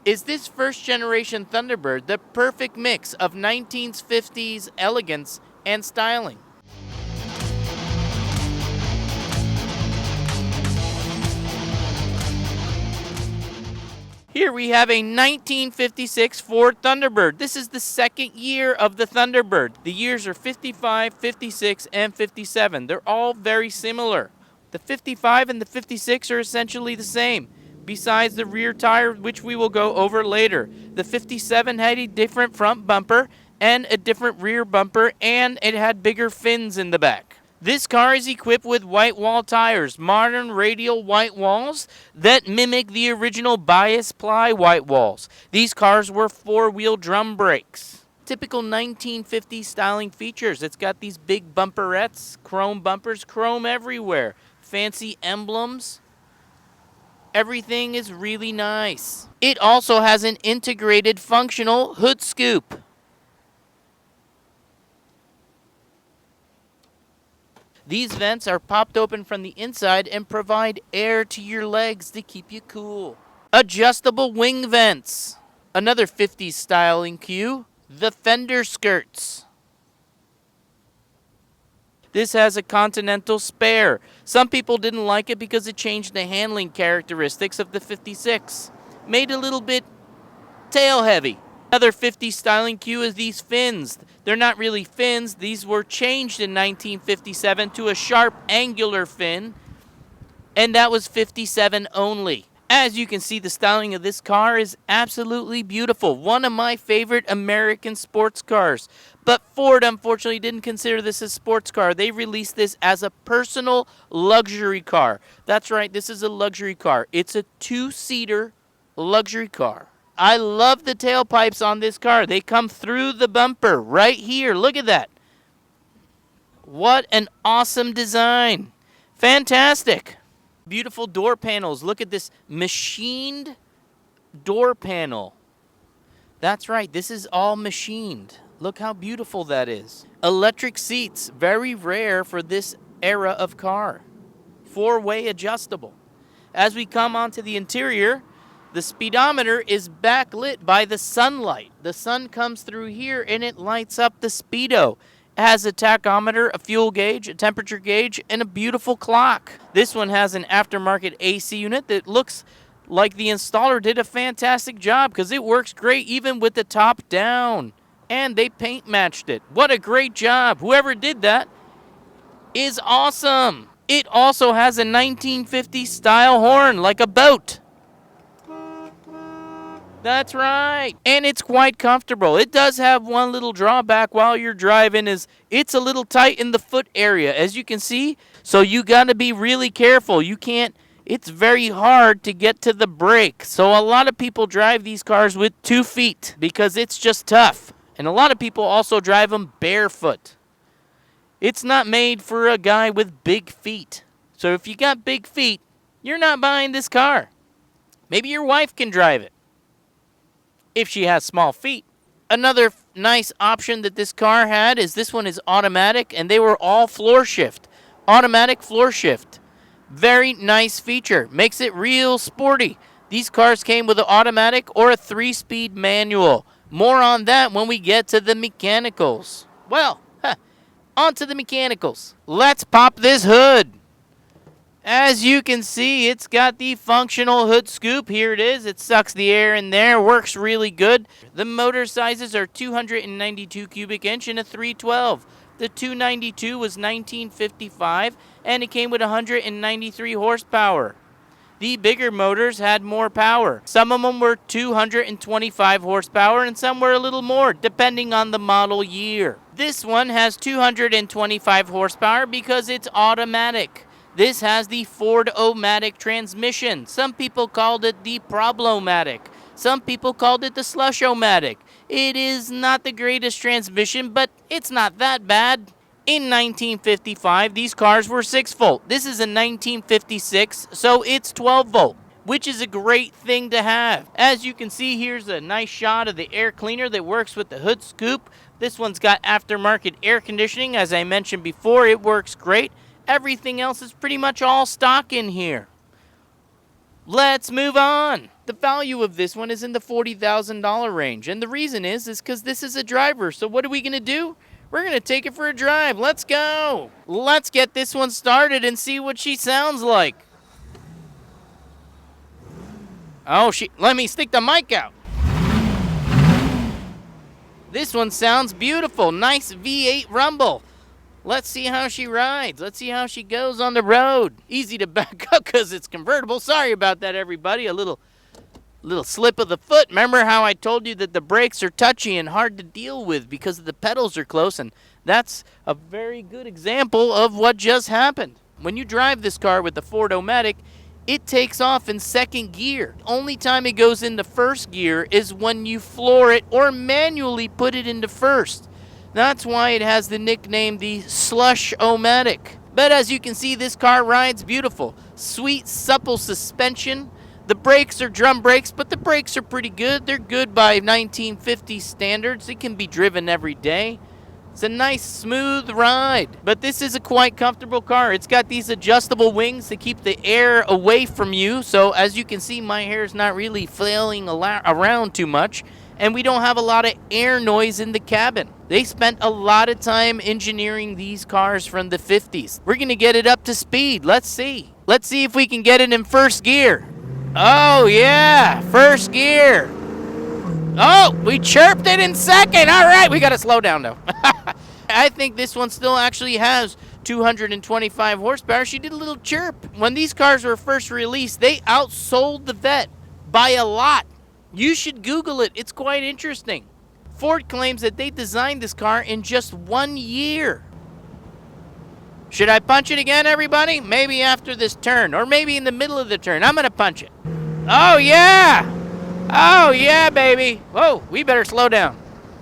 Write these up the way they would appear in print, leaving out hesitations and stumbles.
Is this first generation Thunderbird the perfect mix of 1950s elegance and styling? Here we have a 1956 Ford Thunderbird. This is the second year of the Thunderbird. The years are 55, 56, and 57. They're all very similar. The 55 and the 56 are essentially the same, besides the rear tire, which we will go over later. The 57 had a different front bumper and a different rear bumper, and it had bigger fins in the back. This car is equipped with white wall tires, modern radial white walls that mimic the original bias ply white walls. These cars were four-wheel drum brakes. Typical 1950s styling features. It's got these big bumperettes, chrome bumpers, chrome everywhere, fancy emblems. Everything is really nice. It also has an integrated functional hood scoop. These vents are popped open from the inside and provide air to your legs to keep you cool. Adjustable wing vents. Another 50s styling cue, the fender skirts. This has a Continental spare. Some people didn't like it because it changed the handling characteristics of the 56. Made a little bit tail heavy. Another 50s styling cue is these fins. They're not really fins. These were changed in 1957 to a sharp angular fin, and that was 57 only. As you can see, the styling of this car is absolutely beautiful. One of my favorite American sports cars. But Ford, unfortunately, didn't consider this a sports car. They released this as a personal luxury car. That's right, this is a luxury car. It's a two-seater luxury car. I love the tailpipes on this car. They come through the bumper right here. Look at that. What an awesome design. Fantastic. Beautiful door panels. Look at this machined door panel. That's right. This is all machined. Look how beautiful that is. Electric seats. Very rare for this era of car. Four-way adjustable. As we come onto the interior, the speedometer is backlit by the sunlight. The sun comes through here and it lights up the speedo. It has a tachometer, a fuel gauge, a temperature gauge, and a beautiful clock. This one has an aftermarket AC unit that looks like the installer did a fantastic job because it works great even with the top down. And they paint matched it. What a great job. Whoever did that is awesome. It also has a 1950s style horn like a boat. That's right. And it's quite comfortable. It does have one little drawback while you're driving is it's a little tight in the foot area, as you can see. So you got to be really careful. It's very hard to get to the brake. So a lot of people drive these cars with 2 feet because it's just tough. And a lot of people also drive them barefoot. It's not made for a guy with big feet. So if you got big feet, you're not buying this car. Maybe your wife can drive it if she has small feet. Another nice option that this car had is this one is automatic, and they were all floor shift. Automatic floor shift. Very nice feature. Makes it real sporty. These cars came with an automatic or a 3-speed manual. More on that when we get to the mechanicals. Well, on to the mechanicals. Let's pop this hood. As you can see, it's got the functional hood scoop. Here it is. It sucks the air in there. Works really good. The motor sizes are 292 cubic inch and a 312. The 292 was 1955, and it came with 193 horsepower. The bigger motors had more power. Some of them were 225 horsepower, and some were a little more, depending on the model year. This one has 225 horsepower because it's automatic. This has the Ford-O-Matic transmission. Some people called it the Problematic. Some people called it the Slush-O-Matic. It is not the greatest transmission, but it's not that bad. In 1955, these cars were 6-volt. This is a 1956, so it's 12-volt, which is a great thing to have. As you can see, here's a nice shot of the air cleaner that works with the hood scoop. This one's got aftermarket air conditioning. As I mentioned before, it works great. Everything else is pretty much all stock in here. Let's move on. The value of this one is in the $40,000 range, and the reason is because this is a driver. So what are we going to do? We're going to take it for a drive. Let's go. Let's get this one started and see what she sounds like. Oh, let me stick the mic out. This one sounds beautiful. Nice V8 rumble. Let's see how she rides. Let's see how she goes on the road. Easy to back up because it's convertible. Sorry about that, everybody. A little slip of the foot. Remember how I told you that the brakes are touchy and hard to deal with because the pedals are close, and that's a very good example of what just happened. When you drive this car with the Ford-O-Matic, it takes off in second gear. Only time it goes into first gear is when you floor it or manually put it into first. That's why it has the nickname the Slush-O-Matic. But as you can see, this car rides beautiful. Sweet, supple suspension. The brakes are drum brakes, but the brakes are pretty good. They're good by 1950 standards. It can be driven every day. It's a nice, smooth ride. But this is a quite comfortable car. It's got these adjustable wings to keep the air away from you. So as you can see, my hair is not really flailing around too much. And we don't have a lot of air noise in the cabin. They spent a lot of time engineering these cars from the 50s. We're going to get it up to speed. Let's see. Let's see if we can get it in first gear. Oh, yeah. First gear. Oh, we chirped it in second. All right, we got to slow down, though. I think this one still actually has 225 horsepower. She did a little chirp. When these cars were first released, they outsold the Vet by a lot. You should Google it. It's quite interesting. Ford claims that they designed this car in just 1 year. Should I punch it again, everybody? Maybe after this turn, or maybe in the middle of the turn. I'm going to punch it. Oh, yeah. Oh, yeah, baby. Whoa, we better slow down.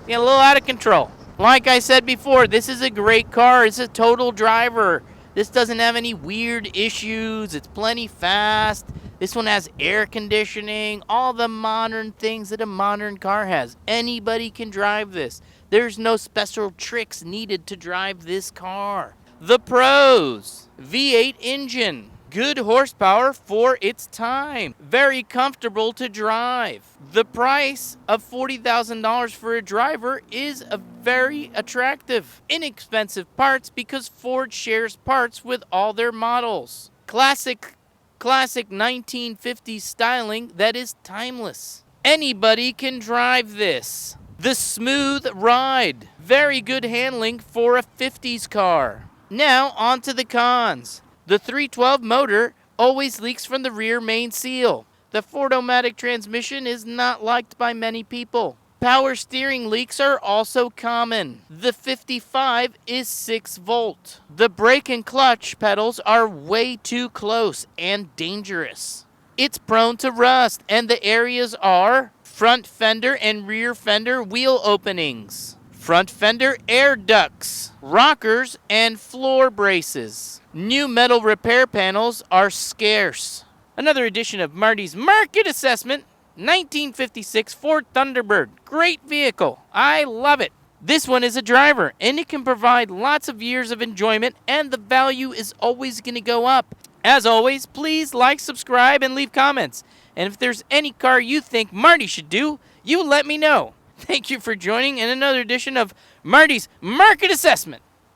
Get a little out of control. Like I said before, this is a great car. It's a total driver. This doesn't have any weird issues. It's plenty fast. This one has air conditioning, all the modern things that a modern car has. Anybody can drive this. There's no special tricks needed to drive this car. The pros: V8 engine, good horsepower for its time, very comfortable to drive. The price of $40,000 for a driver is very attractive. Inexpensive parts because Ford shares parts with all their models. Classic 1950s styling that is timeless. Anybody can drive this. The smooth ride. Very good handling for a 50s car. Now on to the cons. The 312 motor always leaks from the rear main seal. The Ford-O-Matic transmission is not liked by many people. Power steering leaks are also common. The 55 is 6 volt. The brake and clutch pedals are way too close and dangerous. It's prone to rust, and the areas are front fender and rear fender wheel openings, front fender air ducts, rockers, and floor braces. New metal repair panels are scarce. Another edition of Marty's Market Assessment. 1956 Ford Thunderbird. Great vehicle. I love it. This one is a driver, and it can provide lots of years of enjoyment, and the value is always going to go up. As always, please like, subscribe, and leave comments. And if there's any car you think Marty should do, you let me know. Thank you for joining in another edition of Marty's Market Assessment.